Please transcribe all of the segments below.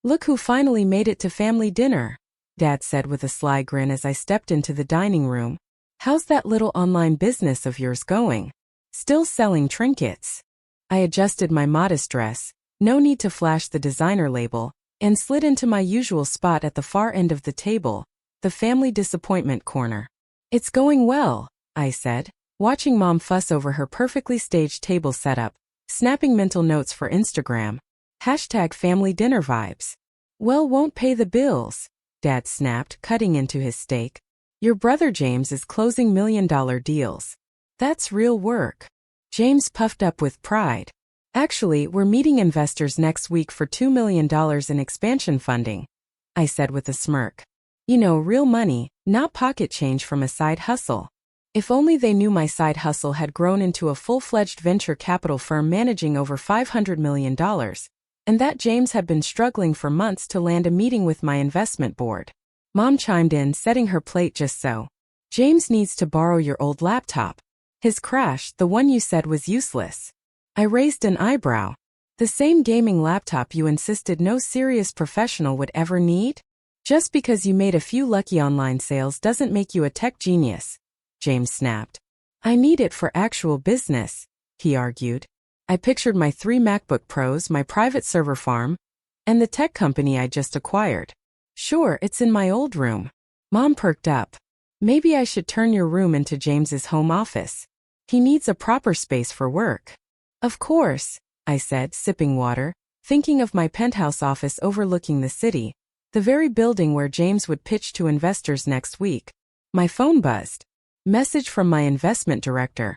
Look who finally made it to family dinner, Dad said with a sly grin as I stepped into the dining room. How's that little online business of yours going? Still selling trinkets? I adjusted my modest dress, no need to flash the designer label, and slid into my usual spot at the far end of the table, the family disappointment corner. It's going well, I said, watching Mom fuss over her perfectly staged table setup, snapping mental notes for Instagram. #family dinner vibes. Well, won't pay the bills, Dad snapped, cutting into his steak. Your brother James is closing million-dollar deals. That's real work. James puffed up with pride. Actually, we're meeting investors next week for $2 million in expansion funding, I said with a smirk. You know, real money, not pocket change from a side hustle. If only they knew my side hustle had grown into a full-fledged venture capital firm managing over $500 million, and that James had been struggling for months to land a meeting with my investment board. Mom chimed in, setting her plate just so. James needs to borrow your old laptop. His crash, the one you said was useless. I raised an eyebrow. The same gaming laptop you insisted no serious professional would ever need? Just because you made a few lucky online sales doesn't make you a tech genius, James snapped. I need it for actual business, he argued. I pictured my 3 MacBook Pros, my private server farm, and the tech company I just acquired. Sure, it's in my old room. Mom perked up. Maybe I should turn your room into James's home office. He needs a proper space for work. Of course, I said, sipping water, thinking of my penthouse office overlooking the city, the very building where James would pitch to investors next week. My phone buzzed. Message from my investment director.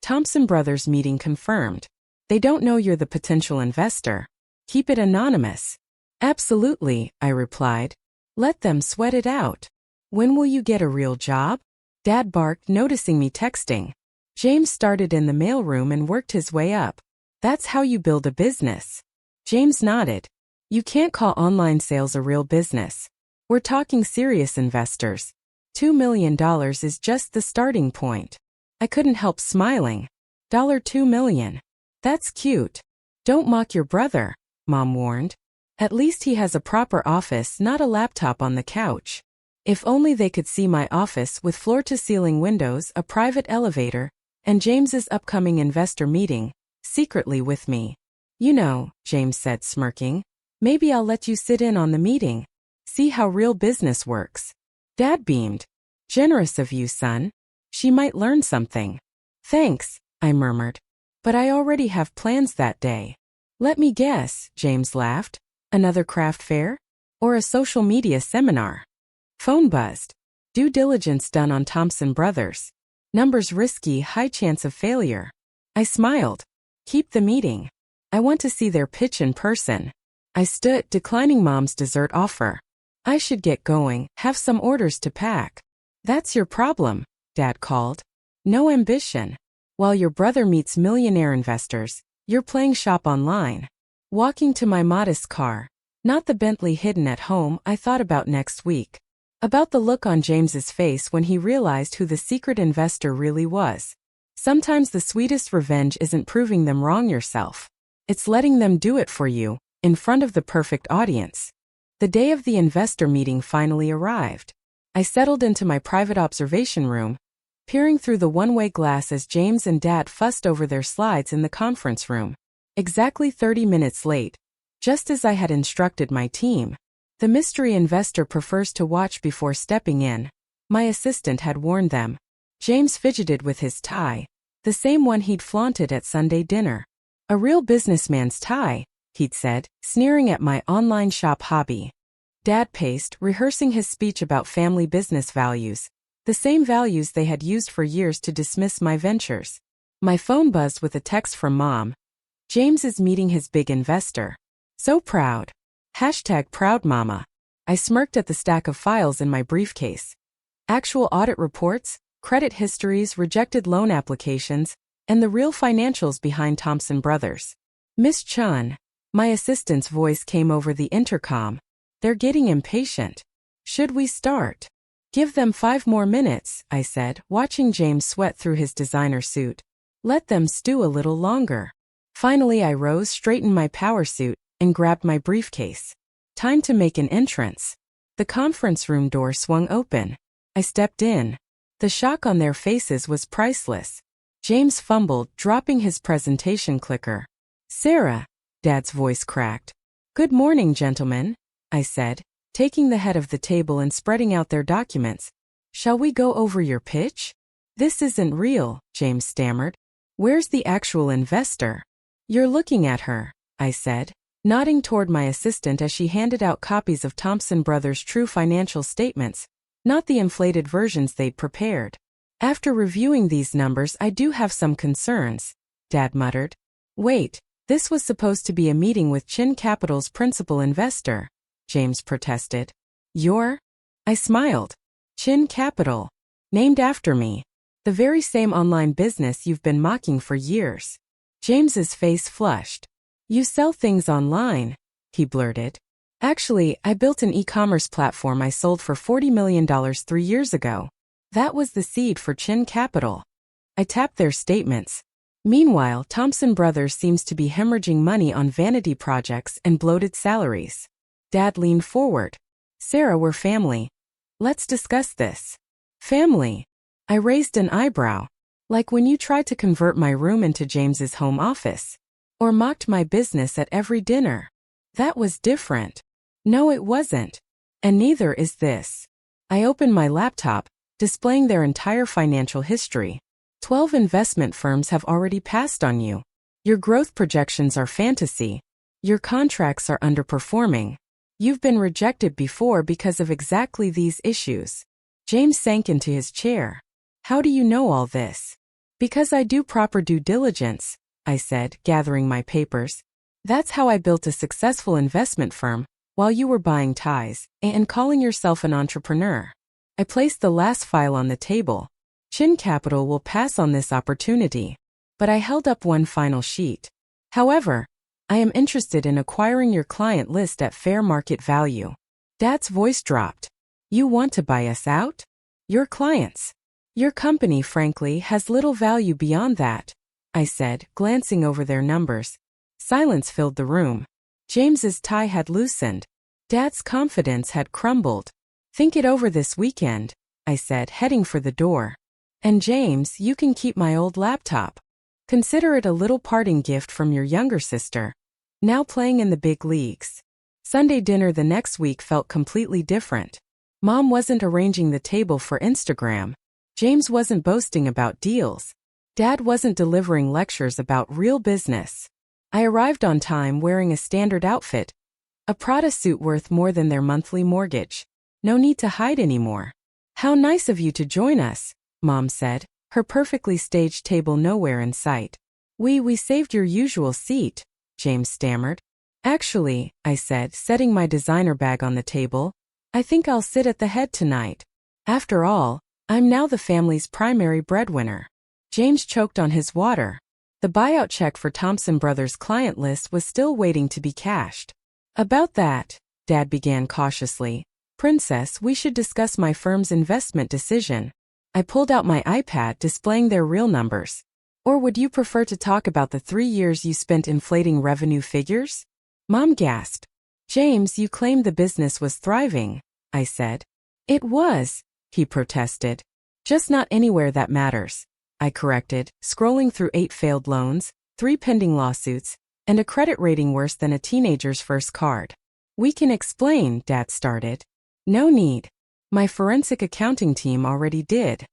Thompson Brothers meeting confirmed. They don't know you're the potential investor. Keep it anonymous. Absolutely, I replied. Let them sweat it out. When will you get a real job? Dad barked, noticing me texting. James started in the mailroom and worked his way up. That's how you build a business. James nodded. You can't call online sales a real business. We're talking serious investors. $2 million is just the starting point. I couldn't help smiling. $2 million. That's cute. Don't mock your brother, Mom warned. At least he has a proper office, not a laptop on the couch. If only they could see my office with floor-to-ceiling windows, a private elevator, and James's upcoming investor meeting, secretly with me. You know, James said, smirking. Maybe I'll let you sit in on the meeting. See how real business works. Dad beamed. Generous of you, son. She might learn something. Thanks, I murmured. But I already have plans that day. Let me guess, James laughed. Another craft fair? Or a social media seminar? Phone buzzed. Due diligence done on Thompson Brothers. Numbers risky, high chance of failure. I smiled. Keep the meeting. I want to see their pitch in person. I stood, declining Mom's dessert offer. I should get going, have some orders to pack. That's your problem, Dad called. No ambition. While your brother meets millionaire investors, you're playing shop online. Walking to my modest car, not the Bentley hidden at home, I thought about next week. About the look on James's face when he realized who the secret investor really was. Sometimes the sweetest revenge isn't proving them wrong yourself. It's letting them do it for you, in front of the perfect audience. The day of the investor meeting finally arrived. I settled into my private observation room, peering through the one-way glass as James and Dad fussed over their slides in the conference room. Exactly 30 minutes late, just as I had instructed my team. The mystery investor prefers to watch before stepping in. My assistant had warned them. James fidgeted with his tie, the same one he'd flaunted at Sunday dinner. A real businessman's tie, he'd said, sneering at my online shop hobby. Dad paced, rehearsing his speech about family business values, the same values they had used for years to dismiss my ventures. My phone buzzed with a text from Mom. James is meeting his big investor. So proud. #proud mama. I smirked at the stack of files in my briefcase. Actual audit reports, credit histories, rejected loan applications, and the real financials behind Thompson Brothers. Miss Chun, my assistant's voice came over the intercom. They're getting impatient. Should we start? Give them 5 more minutes, I said, watching James sweat through his designer suit. Let them stew a little longer. Finally I rose, straightened my power suit, and grabbed my briefcase. Time to make an entrance. The conference room door swung open. I stepped in. The shock on their faces was priceless. James fumbled, dropping his presentation clicker. Sarah, Dad's voice cracked. Good morning, gentlemen, I said, taking the head of the table and spreading out their documents. Shall we go over your pitch? This isn't real, James stammered. Where's the actual investor? You're looking at her, I said, nodding toward my assistant as she handed out copies of Thompson Brothers' true financial statements, not the inflated versions they'd prepared. After reviewing these numbers, I do have some concerns, Dad muttered. Wait, this was supposed to be a meeting with Chin Capital's principal investor, James protested. I smiled. Chin Capital. Named after me. The very same online business you've been mocking for years. James's face flushed. You sell things online, he blurted. Actually, I built an e-commerce platform I sold for $40 million 3 years ago. That was the seed for Chin Capital. I tapped their statements. Meanwhile, Thompson Brothers seems to be hemorrhaging money on vanity projects and bloated salaries. Dad leaned forward. Sarah, we're family. Let's discuss this. Family. I raised an eyebrow. Like when you tried to convert my room into James's home office. Or mocked my business at every dinner. That was different. No, it wasn't. And neither is this. I opened my laptop, displaying their entire financial history. 12 investment firms have already passed on you. Your growth projections are fantasy. Your contracts are underperforming. You've been rejected before because of exactly these issues. James sank into his chair. How do you know all this? Because I do proper due diligence, I said, gathering my papers. That's how I built a successful investment firm, while you were buying ties, and calling yourself an entrepreneur. I placed the last file on the table. Chin Capital will pass on this opportunity. But I held up one final sheet. However, I am interested in acquiring your client list at fair market value. Dad's voice dropped. You want to buy us out? Your clients. Your company, frankly, has little value beyond that, I said, glancing over their numbers. Silence filled the room. James's tie had loosened. Dad's confidence had crumbled. Think it over this weekend, I said, heading for the door. And James, you can keep my old laptop. Consider it a little parting gift from your younger sister. Now playing in the big leagues. Sunday dinner the next week felt completely different. Mom wasn't arranging the table for Instagram. James wasn't boasting about deals. Dad wasn't delivering lectures about real business. I arrived on time wearing a standard outfit. A Prada suit worth more than their monthly mortgage. No need to hide anymore. How nice of you to join us, Mom said, her perfectly staged table nowhere in sight. We saved your usual seat, James stammered. Actually, I said, setting my designer bag on the table, I think I'll sit at the head tonight. After all, I'm now the family's primary breadwinner. James choked on his water. The buyout check for Thompson Brothers' client list was still waiting to be cashed. About that, Dad began cautiously. Princess, we should discuss my firm's investment decision. I pulled out my iPad displaying their real numbers. Or would you prefer to talk about the 3 years you spent inflating revenue figures? Mom gasped. James, you claimed the business was thriving, I said. It was, he protested. Just not anywhere that matters, I corrected, scrolling through 8 failed loans, 3 pending lawsuits, and a credit rating worse than a teenager's first card. We can explain, Dad started. No need. My forensic accounting team already did.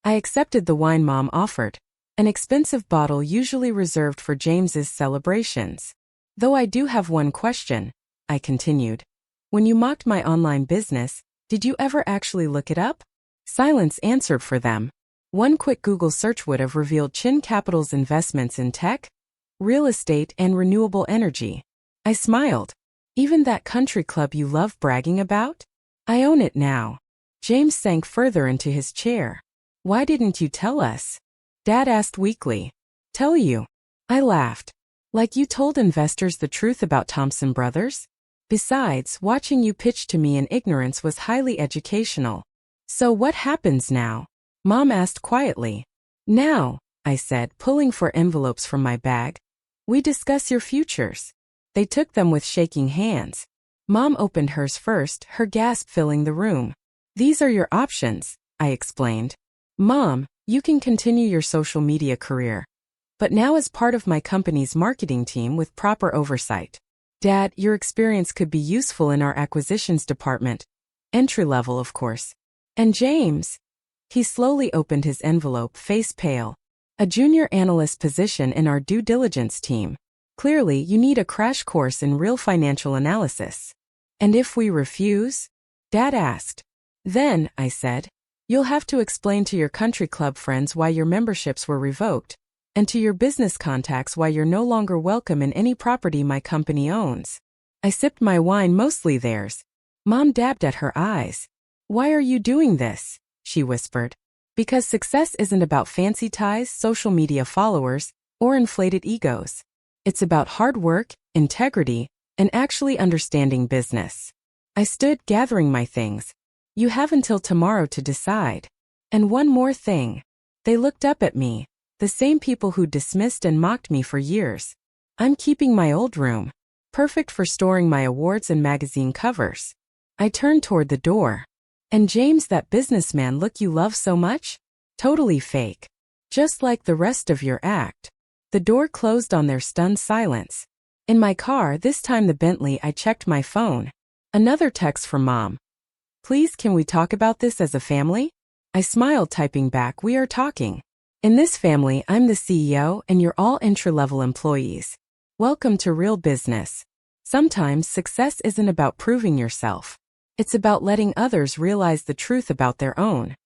I accepted the wine Mom offered, an expensive bottle usually reserved for James's celebrations. Though I do have one question, I continued. When you mocked my online business, did you ever actually look it up? Silence answered for them. One quick Google search would have revealed Chin Capital's investments in tech, real estate, and renewable energy. I smiled. Even that country club you love bragging about? I own it now. James sank further into his chair. Why didn't you tell us? Dad asked weakly. Tell you. I laughed. Like you told investors the truth about Thompson Brothers? Besides, watching you pitch to me in ignorance was highly educational. So what happens now? Mom asked quietly. Now, I said, pulling for envelopes from my bag. We discuss your futures. They took them with shaking hands. Mom opened hers first, her gasp filling the room. These are your options, I explained. Mom, you can continue your social media career. But now as part of my company's marketing team with proper oversight. Dad, your experience could be useful in our acquisitions department. Entry level, of course. And James? He slowly opened his envelope, face pale. A junior analyst position in our due diligence team. Clearly, you need a crash course in real financial analysis. And if we refuse? Dad asked. Then, I said, you'll have to explain to your country club friends why your memberships were revoked, and to your business contacts why you're no longer welcome in any property my company owns. I sipped my wine, mostly theirs. Mom dabbed at her eyes. Why are you doing this? She whispered. Because success isn't about fancy ties, social media followers, or inflated egos. It's about hard work, integrity, and actually understanding business. I stood, gathering my things. You have until tomorrow to decide. And one more thing. They looked up at me, the same people who dismissed and mocked me for years. I'm keeping my old room, perfect for storing my awards and magazine covers. I turned toward the door. And James, that businessman look you love so much? Totally fake. Just like the rest of your act. The door closed on their stunned silence. In my car, this time the Bentley, I checked my phone. Another text from Mom. Please, can we talk about this as a family? I smiled, typing back, we are talking. In this family, I'm the CEO and you're all entry-level employees. Welcome to real business. Sometimes success isn't about proving yourself. It's about letting others realize the truth about their own.